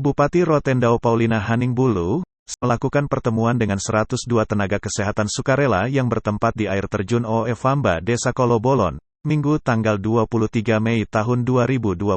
Bupati Rotendao Paulina Haningbulu melakukan pertemuan dengan 102 tenaga kesehatan sukarela yang bertempat di air terjun OE Famba, Desa Kolobolon, Minggu tanggal 23 Mei tahun 2021.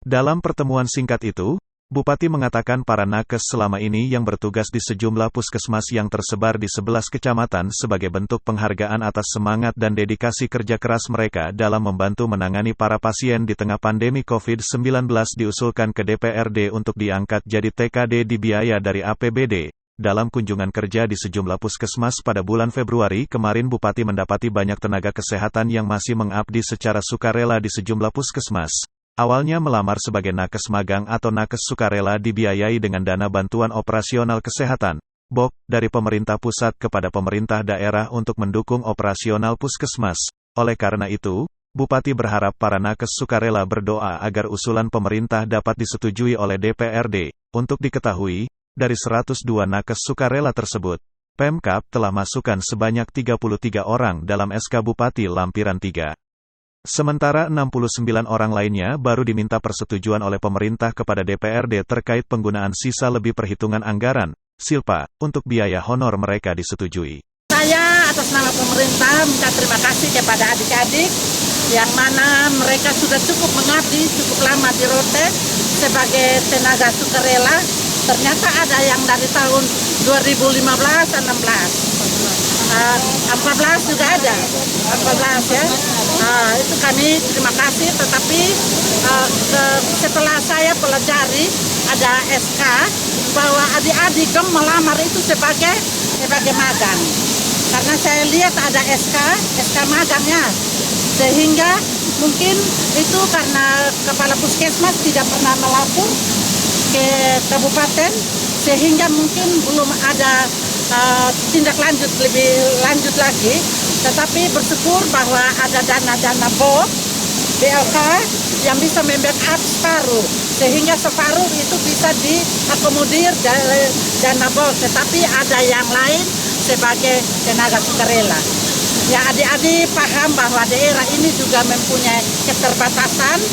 Dalam pertemuan singkat itu, Bupati mengatakan para nakes selama ini yang bertugas di sejumlah puskesmas yang tersebar di 11 kecamatan sebagai bentuk penghargaan atas semangat dan dedikasi kerja keras mereka dalam membantu menangani para pasien di tengah pandemi COVID-19 diusulkan ke DPRD untuk diangkat jadi TKD dibiaya dari APBD. Dalam kunjungan kerja di sejumlah puskesmas pada bulan Februari kemarin Bupati mendapati banyak tenaga kesehatan yang masih mengabdi secara sukarela di sejumlah puskesmas. Awalnya melamar sebagai nakes magang atau nakes sukarela dibiayai dengan dana bantuan operasional kesehatan, BOK, dari pemerintah pusat kepada pemerintah daerah untuk mendukung operasional puskesmas. Oleh karena itu, Bupati berharap para nakes sukarela berdoa agar usulan pemerintah dapat disetujui oleh DPRD. Untuk diketahui, dari 102 nakes sukarela tersebut, Pemkab telah masukkan sebanyak 33 orang dalam SK Bupati Lampiran 3. Sementara 69 orang lainnya baru diminta persetujuan oleh pemerintah kepada DPRD terkait penggunaan sisa lebih perhitungan anggaran, Silpa, untuk biaya honor mereka disetujui. Saya atas nama pemerintah minta terima kasih kepada adik-adik yang mana mereka sudah cukup mengabdi, cukup lama di Rote sebagai tenaga sukarela. Ternyata ada yang dari tahun 2015-16. 14 juga ada, 14 ya. Itu kami terima kasih, tetapi setelah saya pelajari ada SK bahwa adik-adik melamar itu sebagai magang. Karena saya lihat ada SK magangnya, sehingga mungkin itu karena kepala puskesmas tidak pernah melapor ke kabupaten, sehingga mungkin belum ada tindak lanjut lebih lanjut lagi. Tetapi bersyukur bahwa ada dana-dana BLK yang bisa membackup separuh, sehingga separuh itu bisa diakomodir dari dana BOK, tetapi ada yang lain sebagai tenaga sukarela. Ya, adik-adik paham bahwa daerah ini juga mempunyai keterbatasan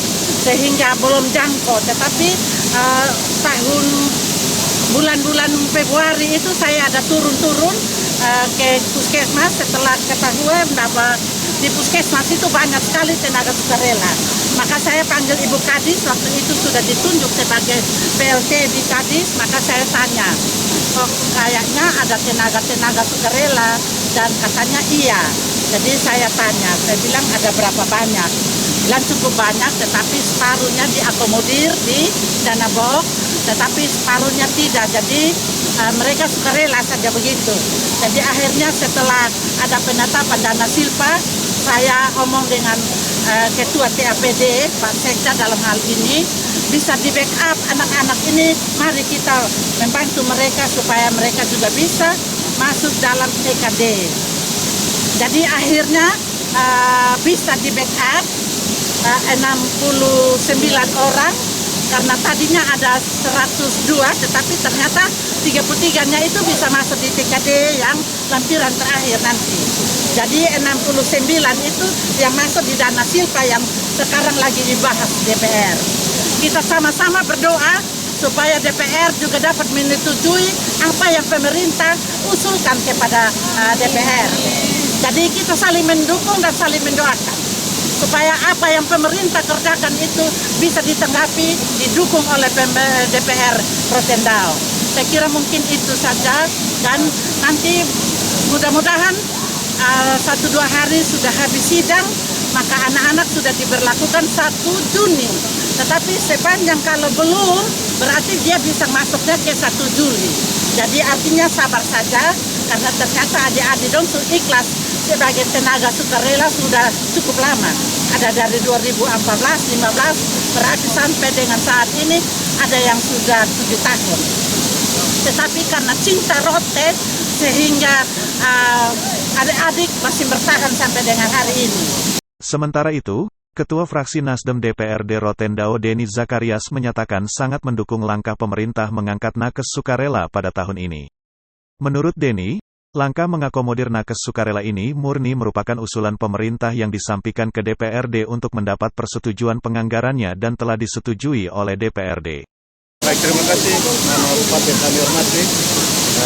sehingga belum jangkau, tetapi tahun bulan-bulan Februari itu saya ada turun-turun ke puskesmas setelah ketahuan bahwa di puskesmas itu banyak sekali tenaga sukarela. Maka saya panggil Ibu Kadis, waktu itu sudah ditunjuk sebagai PLT di Kadis, maka saya tanya, oh kayaknya ada tenaga sukarela, dan katanya iya. Jadi saya tanya, saya bilang ada berapa banyak? Bilang cukup banyak, tetapi separuhnya diakomodir di dana BOK, tetapi separuhnya tidak. Jadi mereka sukarela saja begitu. Jadi akhirnya setelah ada penetapan dana Silpa, saya omong dengan Ketua TAPD, Pak Sekda dalam hal ini, bisa di backup anak-anak ini, mari kita membantu mereka supaya mereka juga bisa masuk dalam TKD. Jadi akhirnya bisa di backup 69 orang, karena tadinya ada 102, tetapi ternyata 33-nya itu bisa masuk di TKD yang lampiran terakhir nanti. Jadi 69 itu yang masuk di dana Silpa yang sekarang lagi dibahas DPR. Kita sama-sama berdoa supaya DPR juga dapat menyetujui apa yang pemerintah usulkan kepada DPR. Jadi kita saling mendukung dan saling mendoakan supaya apa yang pemerintah kerjakan itu bisa ditanggapi, didukung oleh DPR Rotendao. Saya kira mungkin itu saja, dan nanti mudah-mudahan 1-2 hari sudah habis sidang, maka anak-anak sudah diberlakukan 1 Juni. Tetapi sepanjang kalau belum, berarti dia bisa masuknya ke 1 Juli. Jadi artinya sabar saja, karena ternyata adik-adik dong ikhlas sebagai tenaga sukarela sudah cukup lama. Ada dari 2014-15, berarti sampai dengan saat ini ada yang sudah 7 tahun. Tetapi karena cinta Rote, sehingga adik-adik masih bertahan sampai dengan hari ini. Sementara itu, Ketua Fraksi Nasdem DPRD Rotendao Deni Zakarias menyatakan sangat mendukung langkah pemerintah mengangkat nakes sukarela pada tahun ini. Menurut Deni, langkah mengakomodir nakes sukarela ini murni merupakan usulan pemerintah yang disampaikan ke DPRD untuk mendapat persetujuan penganggarannya dan telah disetujui oleh DPRD. Baik, terima kasih Nano Bupati yang kami hormati,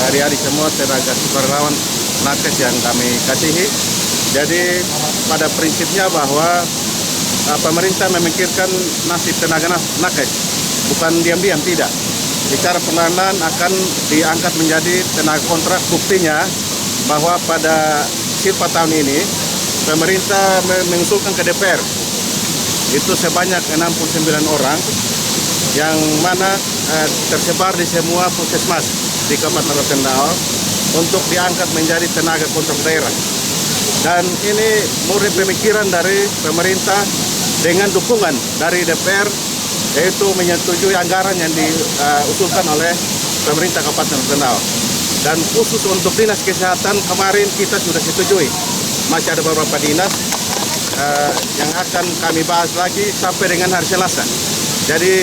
adik-adik semua tenaga sukarelawan nakes yang kami kasihi. Jadi pada prinsipnya bahwa pemerintah memikirkan nasib tenaga nakes, bukan diam-diam, tidak. Secara perlahan akan diangkat menjadi tenaga kontrak. Buktinya bahwa pada silpa tahun ini pemerintah mengusulkan ke DPR itu sebanyak 69 orang yang mana tersebar di semua puskesmas di Kabupaten Rotendao untuk diangkat menjadi tenaga kontrak daerah. Dan ini murni pemikiran dari pemerintah dengan dukungan dari DPR, yaitu menyetujui anggaran yang diusulkan oleh pemerintah Kabupaten Rotendao. Dan khusus untuk dinas kesehatan kemarin kita sudah setujui. Masih ada beberapa dinas yang akan kami bahas lagi sampai dengan hari Selasa. Jadi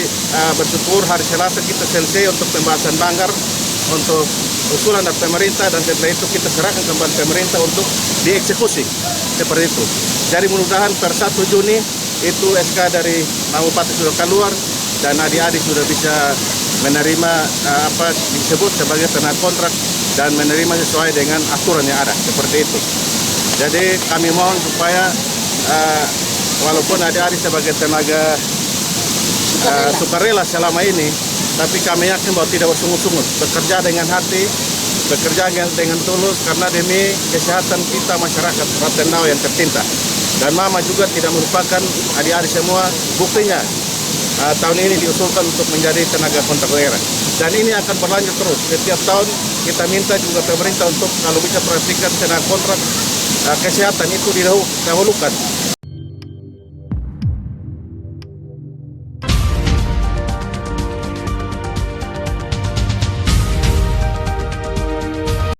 bersyukur hari Selasa kita selesai untuk pembahasan banggar untuk usulan dari pemerintah, dan setelah itu kita serahkan kepada pemerintah untuk dieksekusi seperti itu. Jadi mudah-mudahan per 1 Juni itu SK dari Bupati sudah keluar dan adik-adik sudah bisa menerima apa disebut sebagai tenaga kontrak dan menerima sesuai dengan aturan yang ada seperti itu. Jadi kami mohon supaya walaupun adik-adik sebagai tenaga sukarela selama ini, tapi kami yakin bahwa tidak bersungut-sungut, bekerja dengan hati, bekerja dengan tulus karena demi kesehatan kita masyarakat Rotendao yang tercinta. Dan Mama juga tidak melupakan adik-adik semua. Buktinya tahun ini diusulkan untuk menjadi tenaga kontrak daerah, dan ini akan berlanjut terus. Setiap tahun kita minta juga pemerintah untuk kalau bisa perhatikan tenaga kontrak kesehatan itu didahulukan